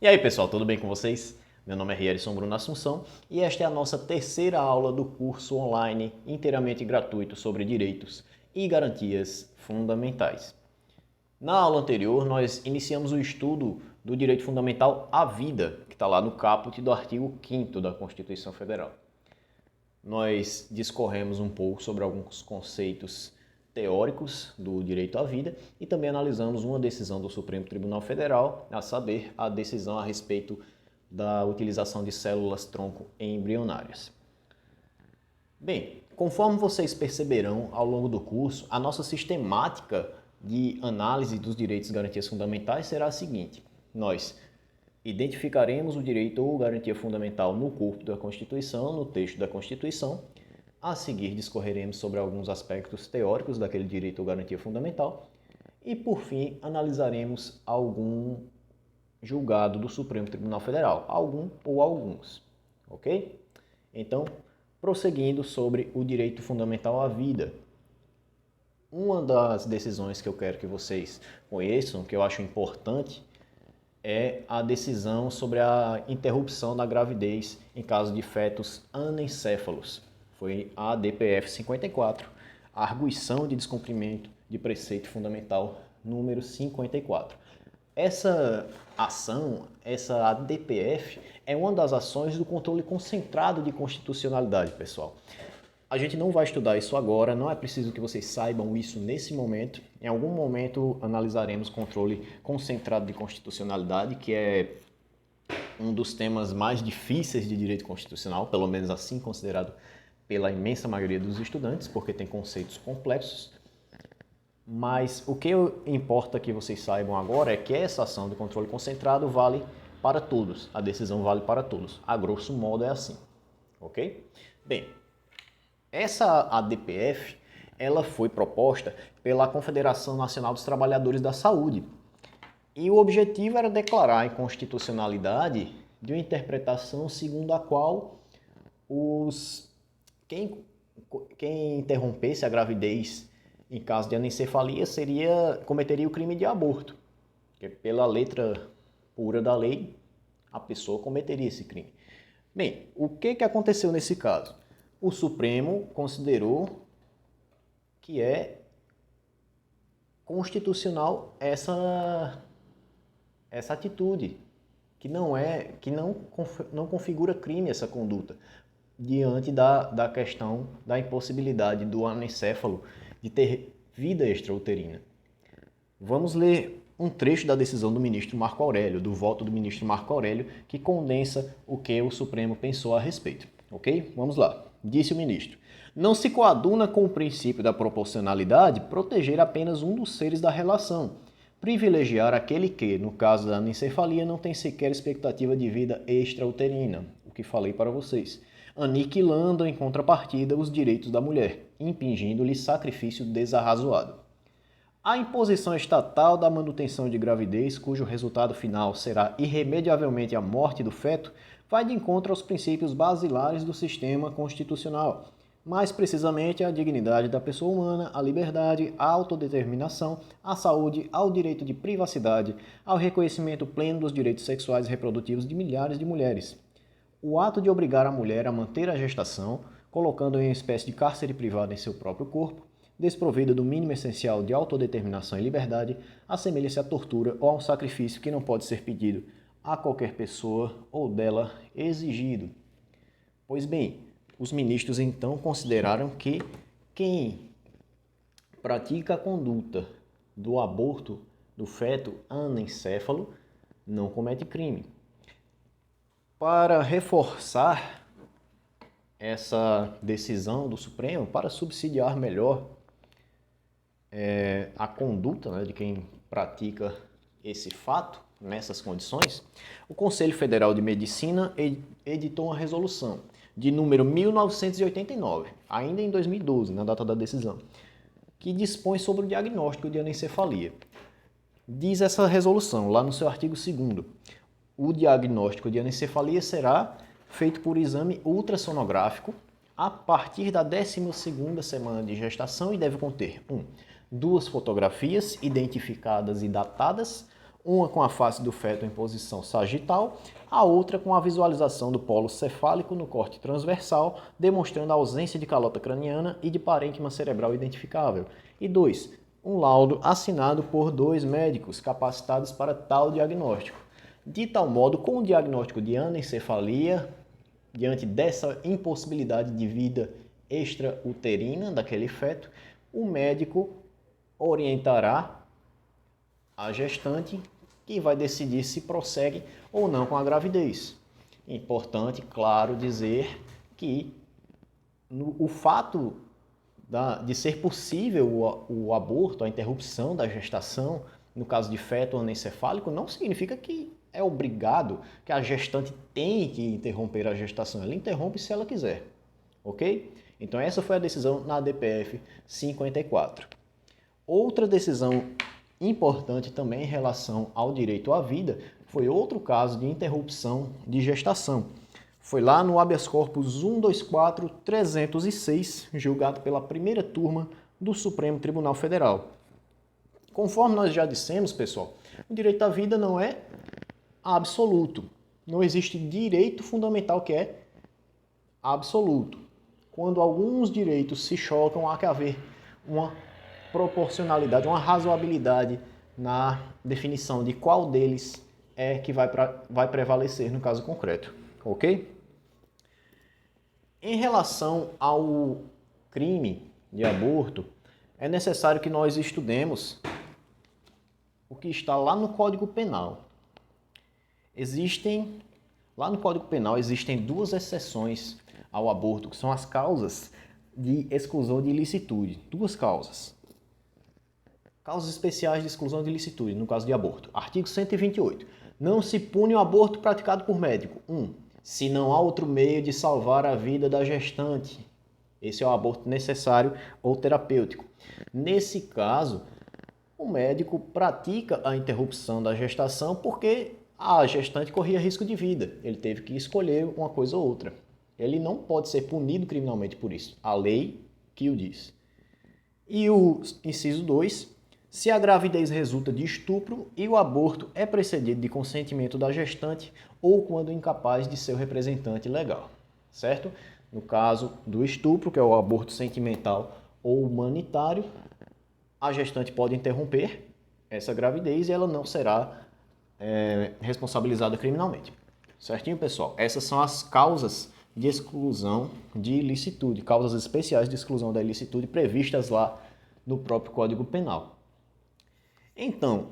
E aí pessoal, tudo bem com vocês? Meu nome é Rierson Bruno Assunção e esta é a nossa terceira aula do curso online inteiramente gratuito sobre direitos e garantias fundamentais. Na aula anterior, nós iniciamos o estudo do direito fundamental à vida, que está lá no caput do artigo 5º da Constituição Federal. Nós discorremos um pouco sobre alguns conceitos teóricos do direito à vida e também analisamos uma decisão do Supremo Tribunal Federal, a saber, a decisão a respeito da utilização de células-tronco embrionárias. Bem, conforme vocês perceberão ao longo do curso, a nossa sistemática de análise dos direitos e garantias fundamentais será a seguinte: nós identificaremos o direito ou garantia fundamental no corpo da Constituição, no texto da Constituição. A seguir, discorreremos sobre alguns aspectos teóricos daquele direito ou garantia fundamental. E, por fim, analisaremos algum julgado do Supremo Tribunal Federal, algum ou alguns, ok? Então, prosseguindo sobre o direito fundamental à vida. Uma das decisões que eu quero que vocês conheçam, que eu acho importante, é a decisão sobre a interrupção da gravidez em caso de fetos anencéfalos. Foi a DPF 54, a arguição de descumprimento de preceito fundamental número 54. Essa ação, essa ADPF, é uma das ações do controle concentrado de constitucionalidade, pessoal. A gente não vai estudar isso agora, não é preciso que vocês saibam isso nesse momento. Em algum momento analisaremos controle concentrado de constitucionalidade, que é um dos temas mais difíceis de direito constitucional, pelo menos assim considerado pela imensa maioria dos estudantes, porque tem conceitos complexos. Mas o que importa que vocês saibam agora é que essa ação de controle concentrado vale para todos, a decisão vale para todos. A grosso modo é assim, ok? Bem, essa ADPF, ela foi proposta pela Confederação Nacional dos Trabalhadores da Saúde. E o objetivo era declarar a inconstitucionalidade de uma interpretação segundo a qual quem interrompesse a gravidez em caso de anencefalia cometeria o crime de aborto. Porque pela letra pura da lei, a pessoa cometeria esse crime. Bem, o que aconteceu nesse caso? O Supremo considerou que é constitucional essa atitude, que não configura crime essa conduta, diante da questão da impossibilidade do anencéfalo de ter vida extrauterina. Vamos ler um trecho da decisão do ministro Marco Aurélio, do voto do ministro Marco Aurélio, que condensa o que o Supremo pensou a respeito. Ok? Vamos lá. Disse o ministro: não se coaduna com o princípio da proporcionalidade proteger apenas um dos seres da relação, privilegiar aquele que, no caso da anencefalia, não tem sequer expectativa de vida extrauterina, o que falei para vocês, aniquilando em contrapartida os direitos da mulher, impingindo-lhe sacrifício desarrazoado. A imposição estatal da manutenção de gravidez, cujo resultado final será irremediavelmente a morte do feto, vai de encontro aos princípios basilares do sistema constitucional, mais precisamente à dignidade da pessoa humana, à liberdade, à autodeterminação, à saúde, ao direito de privacidade, ao reconhecimento pleno dos direitos sexuais e reprodutivos de milhares de mulheres. O ato de obrigar a mulher a manter a gestação, colocando-a em uma espécie de cárcere privado em seu próprio corpo, desprovida do mínimo essencial de autodeterminação e liberdade, assemelha-se à tortura ou a um sacrifício que não pode ser pedido a qualquer pessoa ou dela exigido. Pois bem, os ministros então consideraram que quem pratica a conduta do aborto do feto anencéfalo não comete crime. Para reforçar essa decisão do Supremo, para subsidiar melhor a conduta de quem pratica esse fato nessas condições, o Conselho Federal de Medicina editou uma resolução de número 1989, ainda em 2012, na data da decisão, que dispõe sobre o diagnóstico de anencefalia. Diz essa resolução, lá no seu artigo 2º, o diagnóstico de anencefalia será feito por exame ultrassonográfico a partir da 12ª semana de gestação e deve conter 1. 2 fotografias identificadas e datadas uma com a face do feto em posição sagital, a outra com a visualização do polo cefálico no corte transversal, demonstrando a ausência de calota craniana e de parênquima cerebral identificável. E 2. Um laudo assinado por 2 médicos capacitados para tal diagnóstico. De tal modo, com o diagnóstico de anencefalia, diante dessa impossibilidade de vida extrauterina daquele feto, o médico orientará a gestante que vai decidir se prossegue ou não com a gravidez. Importante, claro, dizer que o fato de ser possível o aborto, a interrupção da gestação, no caso de feto anencefálico, não significa que é obrigado, que a gestante tem que interromper a gestação. Ela interrompe se ela quiser, ok? Então essa foi a decisão na DPF 54. Outra decisão importante também em relação ao direito à vida foi outro caso de interrupção de gestação. Foi lá no habeas corpus 124.306, julgado pela primeira turma do Supremo Tribunal Federal. Conforme nós já dissemos, pessoal, o direito à vida não é absoluto. Não existe direito fundamental que é absoluto. Quando alguns direitos se chocam, há que haver uma proporcionalidade, uma razoabilidade na definição de qual deles é que vai prevalecer no caso concreto, ok? Em relação ao crime de aborto, é necessário que nós estudemos o que está lá no Código Penal. Lá no Código Penal existem 2 exceções ao aborto, que são as causas de exclusão de ilicitude. 2 causas. Causas especiais de exclusão de ilicitude, no caso de aborto. Artigo 128. Não se pune o aborto praticado por médico. 1. Se não há outro meio de salvar a vida da gestante. Esse é o aborto necessário ou terapêutico. Nesse caso, o médico pratica a interrupção da gestação porque a gestante corria risco de vida. Ele teve que escolher uma coisa ou outra. Ele não pode ser punido criminalmente por isso. A lei que o diz. E o inciso 2. Se a gravidez resulta de estupro e o aborto é precedido de consentimento da gestante ou quando incapaz de seu representante legal, certo? No caso do estupro, que é o aborto sentimental ou humanitário, a gestante pode interromper essa gravidez e ela não será responsabilizada criminalmente. Certinho, pessoal? Essas são as causas de exclusão de ilicitude, causas especiais de exclusão da ilicitude previstas lá no próprio Código Penal. Então,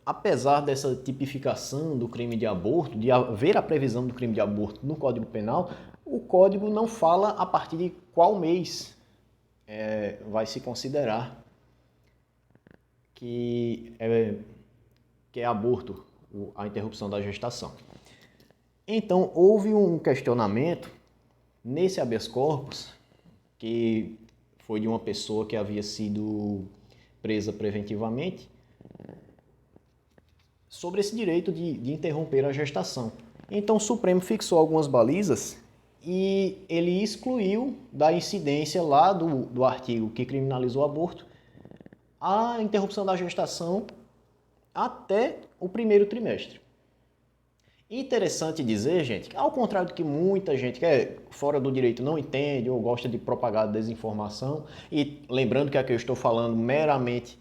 apesar dessa tipificação do crime de aborto, de haver a previsão do crime de aborto no Código Penal, o Código não fala a partir de qual mês vai se considerar que é aborto, a interrupção da gestação. Então, houve um questionamento nesse habeas corpus, que foi de uma pessoa que havia sido presa preventivamente, sobre esse direito de interromper a gestação. Então o Supremo fixou algumas balizas e ele excluiu da incidência lá do artigo que criminalizou o aborto a interrupção da gestação até o 1º trimestre. Interessante dizer, gente, que ao contrário do que muita gente que é fora do direito não entende ou gosta de propagar desinformação, e lembrando que aqui eu estou falando meramente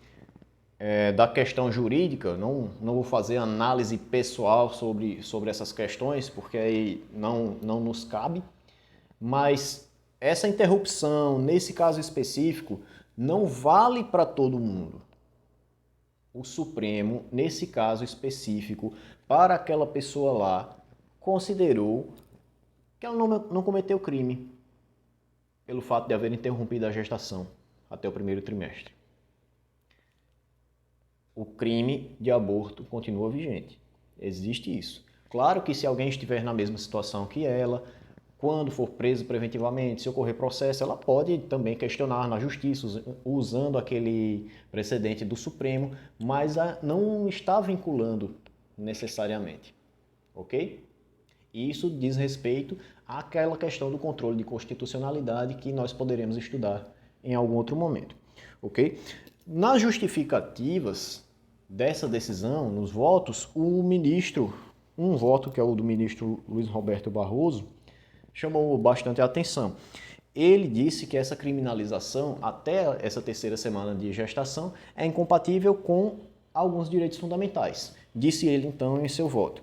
da questão jurídica, não vou fazer análise pessoal sobre essas questões, porque aí não nos cabe, mas essa interrupção, nesse caso específico, não vale para todo mundo. O Supremo, nesse caso específico, para aquela pessoa lá, considerou que ela não cometeu crime pelo fato de haver interrompido a gestação até o 1º trimestre. O crime de aborto continua vigente. Existe isso. Claro que se alguém estiver na mesma situação que ela, quando for preso preventivamente, se ocorrer processo, ela pode também questionar na justiça, usando aquele precedente do Supremo, mas não está vinculando necessariamente, ok? E isso diz respeito àquela questão do controle de constitucionalidade que nós poderemos estudar em algum outro momento, ok? Nas justificativas dessa decisão, nos votos, um voto que é o do ministro Luiz Roberto Barroso, chamou bastante a atenção. Ele disse que essa criminalização, até essa terceira semana de gestação, é incompatível com alguns direitos fundamentais. Disse ele, então, em seu voto.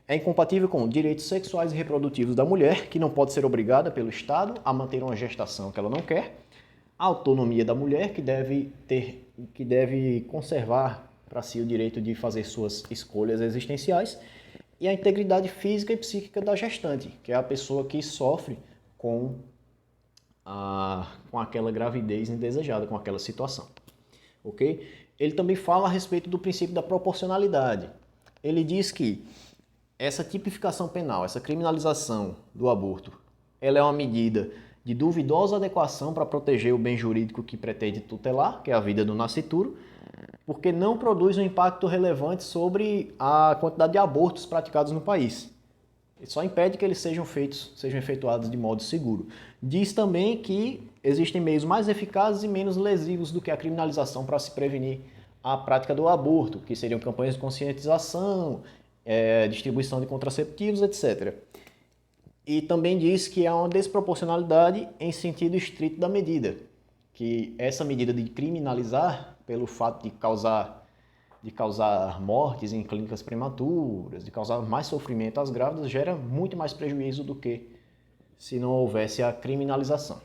É incompatível com direitos sexuais e reprodutivos da mulher, que não pode ser obrigada pelo Estado a manter uma gestação que ela não quer, a autonomia da mulher, que deve conservar para si o direito de fazer suas escolhas existenciais, e a integridade física e psíquica da gestante, que é a pessoa que sofre com aquela gravidez indesejada, com aquela situação. Ok? Ele também fala a respeito do princípio da proporcionalidade. Ele diz que essa tipificação penal, essa criminalização do aborto, ela é uma medida de duvidosa adequação para proteger o bem jurídico que pretende tutelar, que é a vida do nascituro, porque não produz um impacto relevante sobre a quantidade de abortos praticados no país. Ele só impede que eles sejam efetuados de modo seguro. Diz também que existem meios mais eficazes e menos lesivos do que a criminalização para se prevenir a prática do aborto, que seriam campanhas de conscientização, distribuição de contraceptivos, etc. E também diz que há uma desproporcionalidade em sentido estrito da medida, que essa medida de criminalizar, pelo fato de causar mortes em clínicas prematuras, de causar mais sofrimento às grávidas, gera muito mais prejuízo do que se não houvesse a criminalização.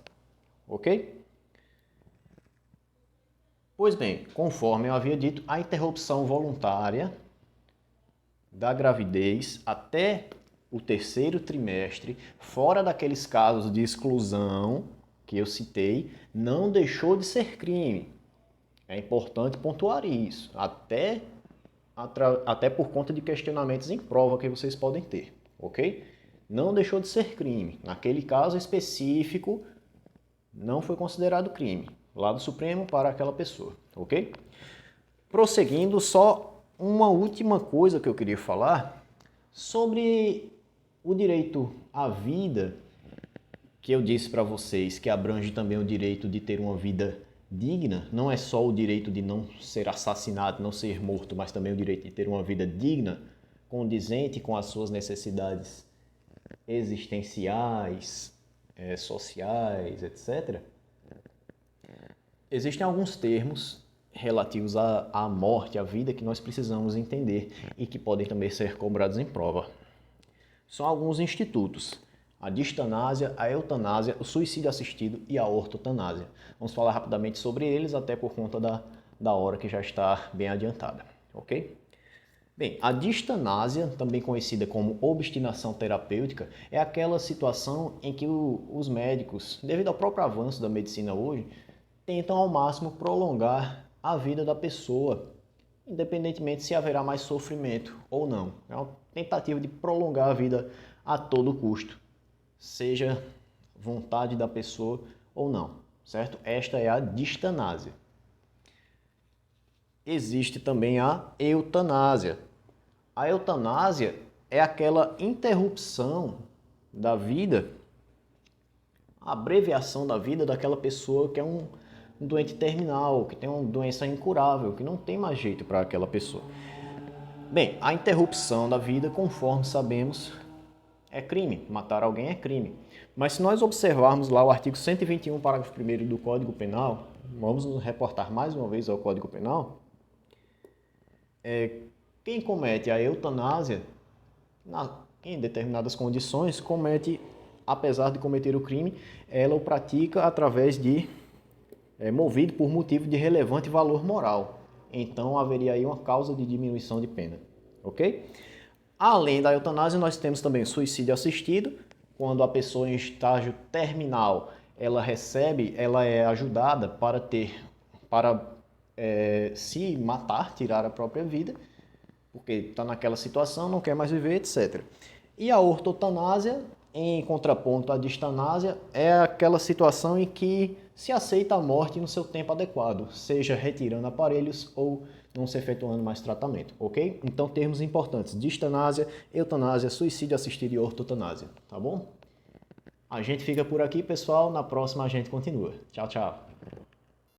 Ok? Pois bem, conforme eu havia dito, a interrupção voluntária da gravidez até o terceiro trimestre, fora daqueles casos de exclusão que eu citei, não deixou de ser crime. É importante pontuar isso, até por conta de questionamentos em prova que vocês podem ter, ok? Não deixou de ser crime. Naquele caso específico, não foi considerado crime. Lá do Supremo para aquela pessoa, ok? Prosseguindo, só uma última coisa que eu queria falar sobre o direito à vida, que eu disse para vocês que abrange também o direito de ter uma vida digna. Não é só o direito de não ser assassinado, não ser morto, mas também o direito de ter uma vida digna, condizente com as suas necessidades existenciais, sociais, etc. Existem alguns termos relativos à morte, à vida, que nós precisamos entender e que podem também ser cobrados em prova. São alguns institutos: a distanásia, a eutanásia, o suicídio assistido e a ortotanásia. Vamos falar rapidamente sobre eles, até por conta da hora que já está bem adiantada, ok? Bem, a distanásia, também conhecida como obstinação terapêutica, é aquela situação em que os médicos, devido ao próprio avanço da medicina hoje, tentam ao máximo prolongar a vida da pessoa, independentemente se haverá mais sofrimento ou não. É uma tentativa de prolongar a vida a todo custo, seja vontade da pessoa ou não, certo? Esta é a distanásia. Existe também a eutanásia. A eutanásia é aquela interrupção da vida, a abreviação da vida daquela pessoa que é um doente terminal, que tem uma doença incurável, que não tem mais jeito para aquela pessoa. Bem, a interrupção da vida, conforme sabemos, é crime. Matar alguém é crime. Mas se nós observarmos lá o artigo 121, parágrafo 1º do Código Penal, vamos nos reportar mais uma vez ao Código Penal, quem comete a eutanásia, em determinadas condições, apesar de cometer o crime, ela o pratica através de movido por motivo de relevante valor moral. Então, haveria aí uma causa de diminuição de pena, ok? Além da eutanásia, nós temos também suicídio assistido, quando a pessoa em estágio terminal, ela é ajudada para se matar, tirar a própria vida, porque está naquela situação, não quer mais viver, etc. E a ortotanásia, em contraponto à distanásia, é aquela situação em que se aceita a morte no seu tempo adequado, seja retirando aparelhos ou não se efetuando mais tratamento, ok? Então, termos importantes: distanásia, eutanásia, suicídio assistido e ortotanásia, tá bom? A gente fica por aqui, pessoal. Na próxima a gente continua. Tchau, tchau.